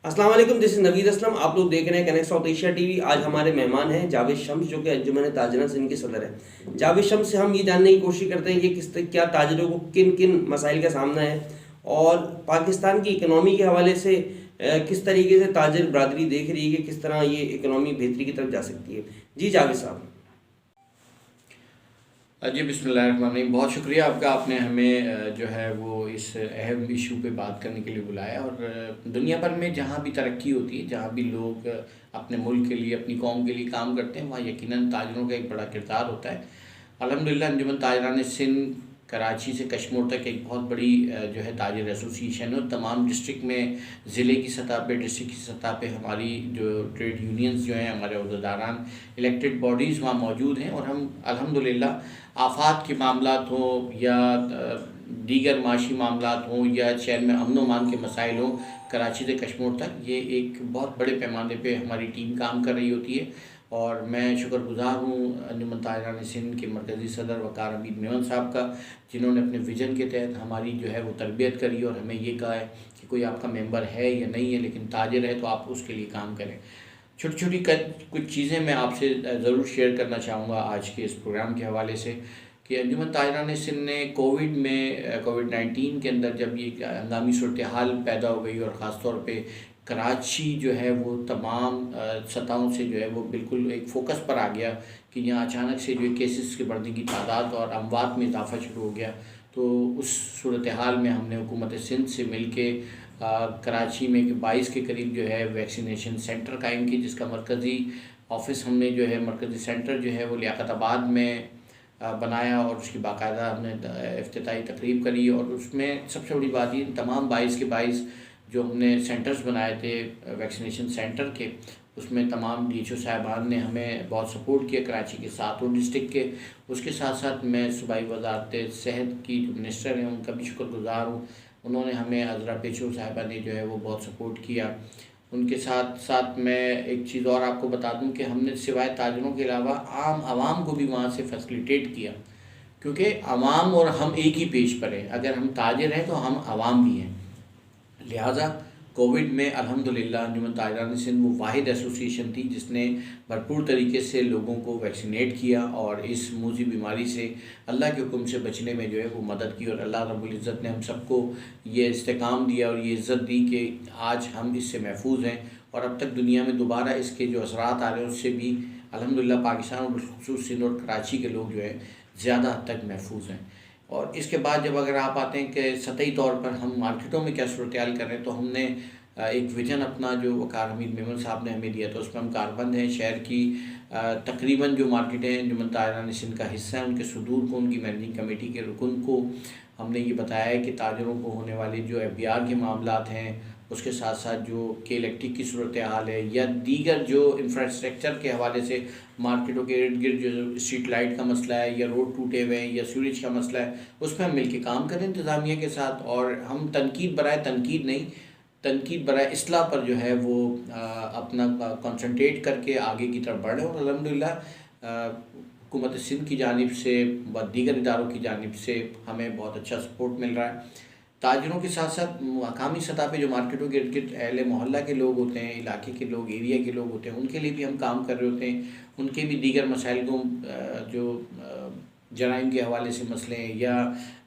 अस्सलाम वालेकुम, this is Naveed Aslam. आप लोग देख रहे हैं कनेक्ट साउथ एशिया टीवी। आज हमारे मेहमान हैं जावेद शम्स, जो कि अंजुमन ताजरान सिंध के सदर हैं। जावेद शम्स से हम ये जानने की कोशिश करते हैं कि क्या ताजरों को किन किन मसाइल का सामना है और पाकिस्तान की इकनॉमी के हवाले से किस तरीके से ताजर बरादरी देख रही है कि किस तरह ये इकनॉमी बेहतरी की तरफ जा सकती है। जी जावेद साहब। जी बिस्मिल्लाहिर्रहमानिर्रहीम। बहुत शुक्रिया आपका, आपने हमें जो है वो इस अहम इशू पे बात करने के लिए बुलाया। और दुनिया भर में जहाँ भी तरक्की होती है, जहाँ भी लोग अपने मुल्क के लिए, अपनी कौम के लिए काम करते हैं, वहाँ यकीनन ताजरों का एक बड़ा किरदार होता है। अल्हम्दुलिल्लाह अंजुमन ताजरान सिंध कराची से कश्मीर तक एक बहुत बड़ी जो है ताजिर एसोसिएशन है। तमाम डिस्ट्रिक्ट में, ज़िले की सतह पे, डिस्ट्रिक्ट की सतह पे हमारी जो ट्रेड यूनियंस जो हैं, हमारे अहदेदारान, इलेक्टेड बॉडीज़ वहाँ मौजूद हैं। और हम अल्हम्दुलिल्लाह आफ़ात के मामलात हों या दीगर माशी मामलात हों या शहर में अमन अमान के मसाइल हों, कराची से कश्मीर तक ये एक बहुत बड़े पैमाने पे हमारी टीम काम कर रही होती है। और मैं शुक्रगुज़ार हूँ अंजुमन ताजरान सिंध के मरकज़ी सदर वक़ार हमीद मेमन साहब का, जिन्होंने अपने विज़न के तहत हमारी जो है वो तरबियत करी और हमें ये कहा है कि कोई आपका मेंबर है या नहीं है, लेकिन ताजिर है तो आप उसके लिए काम करें। छोटी छोटी कुछ चीज़ें मैं आपसे ज़रूर शेयर करना चाहूँगा आज के इस प्रोग्राम के हवाले से कि अंजुमन ताजरान सिंध ने कोविड-19 के अंदर जब ये हंगामी सूरत हाल पैदा हो गई और ख़ास तौर पे कराची जो है वो तमाम सतहों से जो है वो बिल्कुल एक फ़ोकस पर आ गया कि यहाँ अचानक से जो है केसेस के बढ़ने की तादाद और अमवात में इजाफ़ा शुरू हो गया। तो उस सूरत हाल में हमने हुकूमत सिंध से मिल के कराची में 22 के करीब जो है वैक्सीनेशन सेंटर कायम की, जिसका मरकज़ी ऑफ़िस हमने जो है मरकज़ी सेंटर जो है वो लियाकताबाद में बनाया और उसकी बाकायदा हमने इफ्तिताही तकरीब करी। और उसमें सबसे बड़ी बात ये, तमाम 22 के 22 जो हमने सेंटर्स बनाए थे वैक्सीनेशन सेंटर के, उसमें तमाम डीएचओ साहिबान ने हमें बहुत सपोर्ट किया, कराची के 7 डिस्ट्रिक्ट के। उसके साथ साथ मैं सूबाई वज़ारत सेहत की जो मिनिस्टर हैं उनका भी शुक्रगुज़ार हूँ। उन्होंने हमें अज़रा पेशो साहिबा ने जो है वो बहुत सपोर्ट किया। उनके साथ साथ मैं एक चीज़ और आपको बता दूं कि हमने सिवाय ताजरों के अलावा आम आवाम को भी वहाँ से फैसिलिटेट किया, क्योंकि आवाम और हम एक ही पेज पर हैं। अगर हम ताजिर हैं तो हम आवाम भी हैं। लिहाजा कोविड में अल्हम्दुलिल्लाह अंजुमन ताजरान सिंध वो वाहिद एसोसिएशन थी जिसने भरपूर तरीके से लोगों को वैक्सीनेट किया और इस मूजी बीमारी से अल्लाह के हुक्म से बचने में जो है वो मदद की। और अल्लाह रब्बुल इज़्ज़त ने हम सबको ये इस्तेकाम दिया और ये इज़्ज़त दी कि आज हम इससे महफूज हैं। और अब तक दुनिया में दोबारा इसके जो असरात आ रहे हैं उससे भी अल्हम्दुलिल्लाह पाकिस्तान और बिलखुसूस सिंध और कराची के लोग जो है ज़्यादा हद तक महफूज हैं। और इसके बाद जब अगर आप आते हैं कि सतही तौर पर हम मार्केटों में क्या सूरत हाल कर रहे हैं, तो हमने एक विजन अपना जो वक़ार हमीद मेमन साहब ने हमें दिया, तो उसमें हम कारबंद हैं। शहर की तकरीबन जो मार्केटें अंजुमन ताजरान सिंध का हिस्सा है, उनके सदूर को, उनकी मैनेजिंग कमेटी के रुकन को हमने ये बताया है कि ताजरों को होने वाले जो एफबीआर के मामलात हैं, उसके साथ साथ जो के इलेक्ट्रिक की सूरत हाल है या दीगर जो इंफ्रास्ट्रक्चर के हवाले से मार्केटों के इर्द गिर्द जो स्ट्रीट लाइट का मसला है या रोड टूटे हुए हैं या सीवरेज का मसला है, उस पर हम मिल के काम करें इंतज़ामिया के साथ। और हम तनकीद बराए तनकीद नहीं, तनकीद बराए इस्लाह पर जो है वो अपना कंसंट्रेट करके आगे की तरफ बढ़े। और अल्हम्दुलिल्लाह हुकूमत सिंध की जानिब से व दीगर इदारों की जानिब से हमें बहुत अच्छा सपोर्ट मिल रहा है। ताजरों के साथ साथ मकामी सतह पे जो मार्केटों के इर्द गिर्द अहले मोहल्ला के लोग होते हैं, इलाके के लोग, एरिया के लोग होते हैं, उनके लिए भी हम काम कर रहे होते हैं। उनके भी दीगर मसाइल को जो जराइम के हवाले से मसले हैं या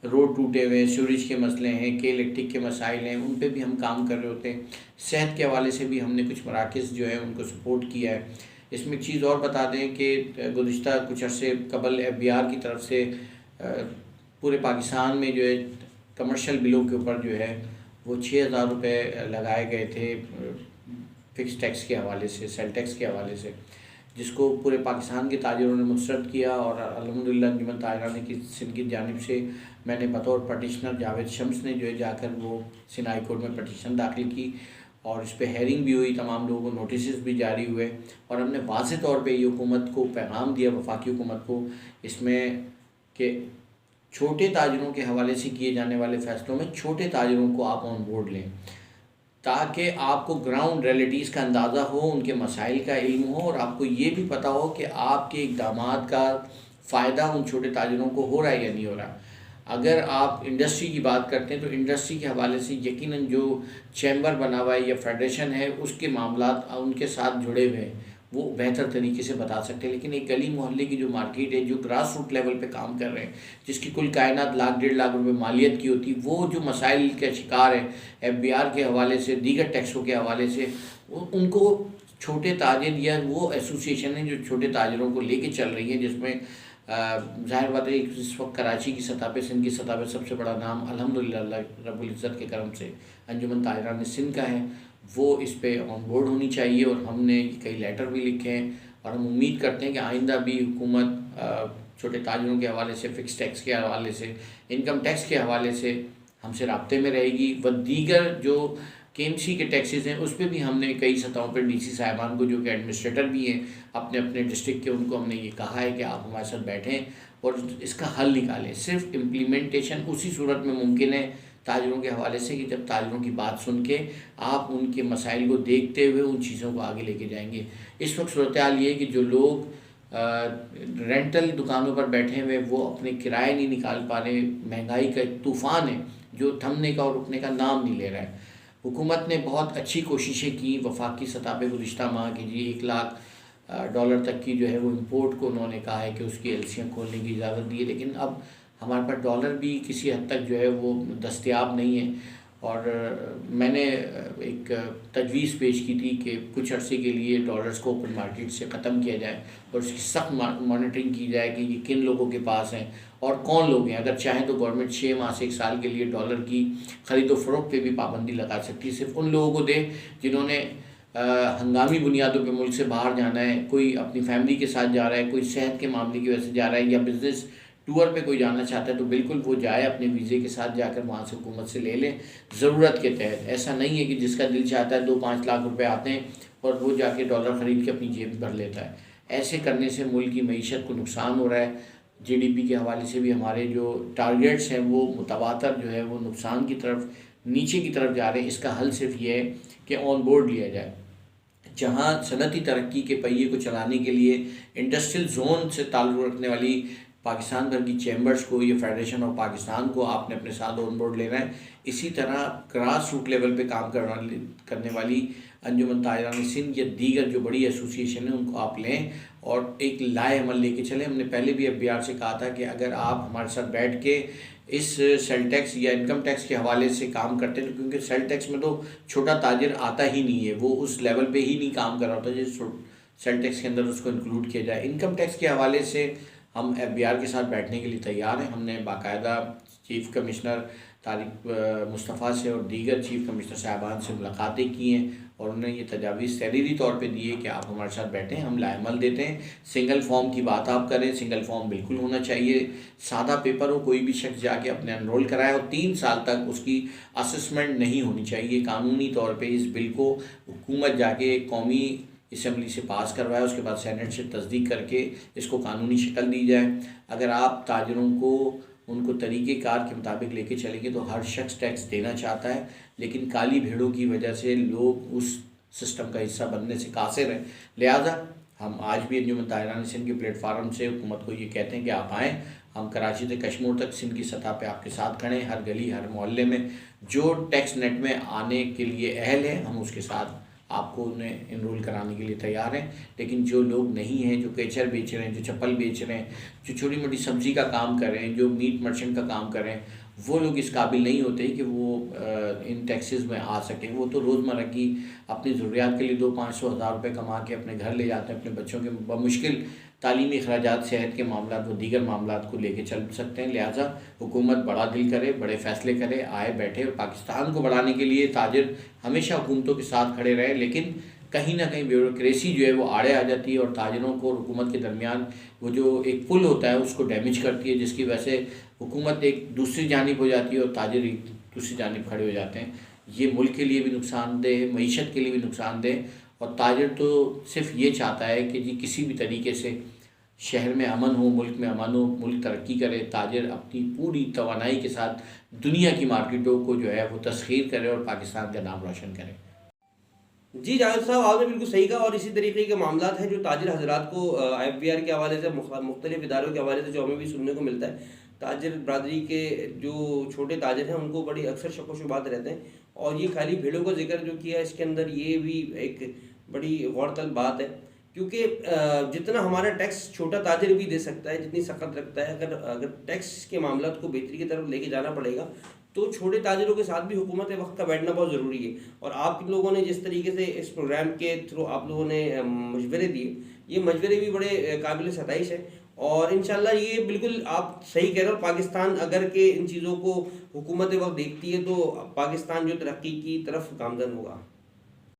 रोड टूटे हुए सीवरेज के मसले हैं, के इलेक्ट्रिक के मसाइल हैं, उन पे भी हम काम कर रहे होते हैं। सेहत के हवाले से भी हमने कुछ मराकज़ जो है उनको सपोर्ट किया है। इसमें एक चीज़ और बता दें कि गुज़िश्ता कुछ अर्से कबल एफबीआर की तरफ से पूरे पाकिस्तान में जो है कमर्शियल बिलों के ऊपर जो है वो 6,000 रुपये लगाए गए थे फ़िक्स टैक्स के हवाले से, सेल टैक्स के हवाले से, जिसको पूरे पाकिस्तान के ताजिरों ने मुस्तरद किया। और अल्हम्दुलिल्लाह अंजुमन ताजरान की सिंध की जानिब से मैंने बतौर पटिशनर जावेद शम्स ने जो है जाकर वो सिंध हाई कोर्ट में पटिशन दाखिल की और इस पर हेयरिंग भी हुई, तमाम लोगों को नोटिस भी जारी हुए। और हमने वाज़ेह तौर पे ये हुकूमत को पैगाम दिया, वफाकी हुकूमत को, इसमें कि छोटे ताजिरों के हवाले से किए जाने वाले फ़ैसलों में छोटे ताजिरों को आप ऑन बोर्ड लें, ताकि आपको ग्राउंड रियलिटीज़ का अंदाज़ा हो, उनके मसाइल का इल्म हो और आपको ये भी पता हो कि आपके इक़दामात का फ़ायदा उन छोटे ताजिरों को हो रहा है या नहीं हो रहा। अगर आप इंडस्ट्री की बात करते हैं तो इंडस्ट्री के हवाले से यकीनन जो चैम्बर बना हुआ है या फेडरेशन है उसके मामलात उनके साथ जुड़े हुए हैं, वो बेहतर तरीके से बता सकते हैं। लेकिन एक गली मोहल्ले की जो मार्केट है, जो ग्रास रूट लेवल पे काम कर रहे हैं, जिसकी कुल कायनात लाख 1.5 लाख रुपए मालियत की होती, वो जो मसाइल के शिकार है FBR के हवाले से, दीगर टैक्सों के हवाले से, उनको छोटे ताजिर या वो एसोसिएशन है जो छोटे ताजिरों को लेके चल रही है, जिसमें ज़ाहिर बात है इस वक्त कराची की सतह पे, सिंध की सतह पे सबसे बड़ा नाम अल्हम्दुलिल्लाह रब्बुल इज़्ज़त के करम से अंजुमन ताजरान सिंध का है, वो इस पे ऑन बोर्ड होनी चाहिए। और हमने कई लेटर भी लिखे हैं और हम उम्मीद करते हैं कि आइंदा भी हुकूमत छोटे ताजिरों के हवाले से, फ़िक्स टैक्स के हवाले से, इनकम टैक्स के हवाले से हमसे राब्ते में रहेगी। व दीगर जो KMC के टैक्सेस हैं उस पर भी हमने कई सतहों पर DC साहिबान को, जो कि एडमिनिस्ट्रेटर भी हैं अपने अपने डिस्ट्रिक्ट के, उनको हमने ये कहा है कि आप हमारे साथ बैठें और इसका हल निकालें। सिर्फ इम्प्लीमेंटेशन उसी सूरत में मुमकिन है ताजिरों के हवाले से कि जब ताजिरों की बात सुन के आप उनके मसाइल को देखते हुए उन चीज़ों को आगे लेके जाएंगे। इस वक्त सूरत हाल ये है कि जो लोग रेंटल दुकानों पर बैठे हुए वो अपने किराए नहीं निकाल पा रहे, महंगाई का एक तूफ़ान है जो थमने का और रुकने का नाम नहीं ले रहा है। हुकूमत ने बहुत अच्छी कोशिशें की वफाकी सतह पे गुज़िश्ता माह की जी $1 लाख तक की जो है वो इंपोर्ट को उन्होंने कहा है कि उसकी एलसियाँ खोलने की इजाज़त दी है, लेकिन अब हमारे पास डॉलर भी किसी हद तक जो है वो दस्तयाब नहीं है। और मैंने एक तजवीज़ पेश की थी कि कुछ अरसे के लिए डॉलर्स को ओपन मार्केट से ख़त्म किया जाए और उसकी सख्त मॉनिटरिंग की जाए कि ये किन लोगों के पास हैं और कौन लोग हैं। अगर चाहें तो गवर्नमेंट 6 माह से 1 साल के लिए डॉलर की ख़रीदो फ़रोख्त पे भी पाबंदी लगा सकती है। सिर्फ उन लोगों को दे जिन्होंने हंगामी बुनियादों पे मुल्क से बाहर जाना है, कोई अपनी फैमिली के साथ जा रहा है, कोई सेहत के मामले की वजह से जा रहा है या बिज़नेस टूर पे कोई जाना चाहता है, तो बिल्कुल वो जाए, अपने वीज़े के साथ जाकर वहाँ से हुकूमत से ले लें ज़रूरत के तहत। ऐसा नहीं है कि जिसका दिल चाहता है 2-5 लाख रुपए आते हैं और वो जाके डॉलर ख़रीद के अपनी जेब भर लेता है। ऐसे करने से मुल्क की मईशत को नुकसान हो रहा है। GDP के हवाले से भी हमारे जो टारगेट्स हैं वो मुतवातर जो है वो नुकसान की तरफ, नीचे की तरफ जा रहे हैं। इसका हल सिर्फ ये है कि ऑन बोर्ड लिया जाए, जहाँ सनती तरक्की के पहिए को चलाने के लिए इंडस्ट्रियल जोन से ताल्लुक़ रखने वाली पाकिस्तान भर की चैम्बर्स को, ये फेडरेशन ऑफ पाकिस्तान को आपने अपने साथ ऑन बोर्ड लेना है। इसी तरह ग्रास रूट लेवल पे काम करने वाली अंजुमन ताजरान सिंध या दीगर जो बड़ी एसोसिएशन है उनको आप लें और एक लाए अमल लेके चलें। हमने पहले भी FBR से कहा था कि अगर आप हमारे साथ बैठ के इस सेल टैक्स या इनकम टैक्स के हवाले से काम करते हैं, तो क्योंकि सेल टैक्स में तो छोटा ताजिर आता ही नहीं है, वो उस लेवल पे ही नहीं काम कर रहा होता जिस सेल टैक्स के अंदर उसको इंक्लूड किया जाए। इनकम टैक्स के हवाले से हम FBR के साथ बैठने के लिए तैयार हैं। हमने बाकायदा चीफ़ कमिश्नर तारिक मुस्तफ़ा से और दीगर चीफ़ कमिश्नर साहबान से मुलाकातें की हैं और उन्हें ये तजावीज़ तहरीरी तौर पे दी है कि आप हमारे साथ बैठें, हम लाएमल देते हैं। सिंगल फॉर्म की बात आप करें, सिंगल फॉर्म बिल्कुल होना चाहिए, सादा पेपर हो, कोई भी शख्स जाके अपने एनरोल कराए और 3 साल तक उसकी असेसमेंट नहीं होनी चाहिए। कानूनी तौर पर इस बिल को हुकूमत जाके कौमी असम्बली से पास करवाए, उसके बाद सेनेट से तस्दीक करके इसको कानूनी शक्ल दी जाए। अगर आप ताजिरों को उनको तरीक़ेकार के मुताबिक लेके चलेंगे तो हर शख्स टैक्स देना चाहता है, लेकिन काली भेड़ों की वजह से लोग उस सिस्टम का हिस्सा बनने से कासिर हैं। लिहाजा हम आज भी अंजुमन ताजरान सिंध के प्लेटफार्म से हुकूमत को ये कहते हैं कि आप आएँ, हम कराची से कश्मीर तक सिंध की सतह पे आपके साथ खड़े हैं। हर गली हर मोहल्ले में जो टैक्स नेट में आने के लिए अहल है हम उसके साथ आपको उन्हें इनरोल कराने के लिए तैयार हैं। लेकिन जो लोग नहीं हैं, जो केचर बेच रहे हैं, जो चप्पल बेच रहे हैं, जो छोटी मोटी सब्ज़ी का काम कर रहे हैं, जो मीट मर्चेंट का काम कर रहे हैं, वो लोग इस काबिल नहीं होते कि वो इन टैक्सेस में आ सकें। वो तो रोज़मर्रा की अपनी ज़रूरियात के लिए 200-500 हज़ार रुपये कमा के अपने घर ले जाते हैं, अपने बच्चों के बमुश्किल तालीमी अखराजात, सेहत के मामला व दीगर मामला को लेके चल सकते हैं। लिहाजा हुकूमत बड़ा दिल करे, बड़े फ़ैसले करे, आए बैठे और पाकिस्तान को बढ़ाने के लिए ताजिर हमेशा हुकूमतों के साथ खड़े रहे, लेकिन कहीं ना कहीं ब्यूरोक्रेसी जो है वो आड़े आ जाती है और ताजिरों को और हुकूमत के दरमियान वो जो एक पुल होता है उसको डैमेज करती है, जिसकी वजह से हुकूमत एक दूसरी जानिब हो जाती है और ताजिर एक दूसरी जानिब खड़े हो जाते हैं। ये मुल्क के लिए भी नुकसानदेह, मईशत के लिए भी नुकसानदेह। और ताजिर तो सिर्फ ये चाहता है कि जी किसी भी तरीके से शहर में अमन हो, मुल्क में अमन हो, मुल्क तरक्की करे। ताजिर अपनी पूरी तवानाई के साथ दुनिया की मार्केटों को जो है वो तस्खीर करे और पाकिस्तान का नाम रोशन करे। जी जावेद साहब, आपने बिल्कुल सही कहा। और इसी तरीके के मामलात हैं जो ताजिर हजरात को FBR के हवाले से, मुख्तलिफ इदारों के हवाले से जो हमें भी सुनने को मिलता है। ताजिर बरादरी के जो छोटे ताजिर हैं उनको बड़ी अक्सर शक व शुबात रहते हैं। और ये खाली भेड़ों का जिक्र जो किया इसके अंदर ये भी एक बड़ी गौरतलब बात है, क्योंकि जितना हमारा टैक्स छोटा ताजिर भी दे सकता है, जितनी सख्त रखता है, अगर टैक्स के मामलों को बेहतरी की तरफ लेके जाना पड़ेगा तो छोटे ताजिरों के साथ भी हुकूमत वक्त का बैठना बहुत ज़रूरी है। और आप लोगों ने जिस तरीके से इस प्रोग्राम के थ्रू आप लोगों ने मशवरे दिए, ये मशवरे भी बड़े काबिल सताइश है। और इंशाल्लाह ये बिल्कुल आप सही कह रहे हो, पाकिस्तान अगर के इन चीज़ों को हुकूमत वक्त देखती है तो पाकिस्तान जो तरक्की की तरफ गामजन होगा।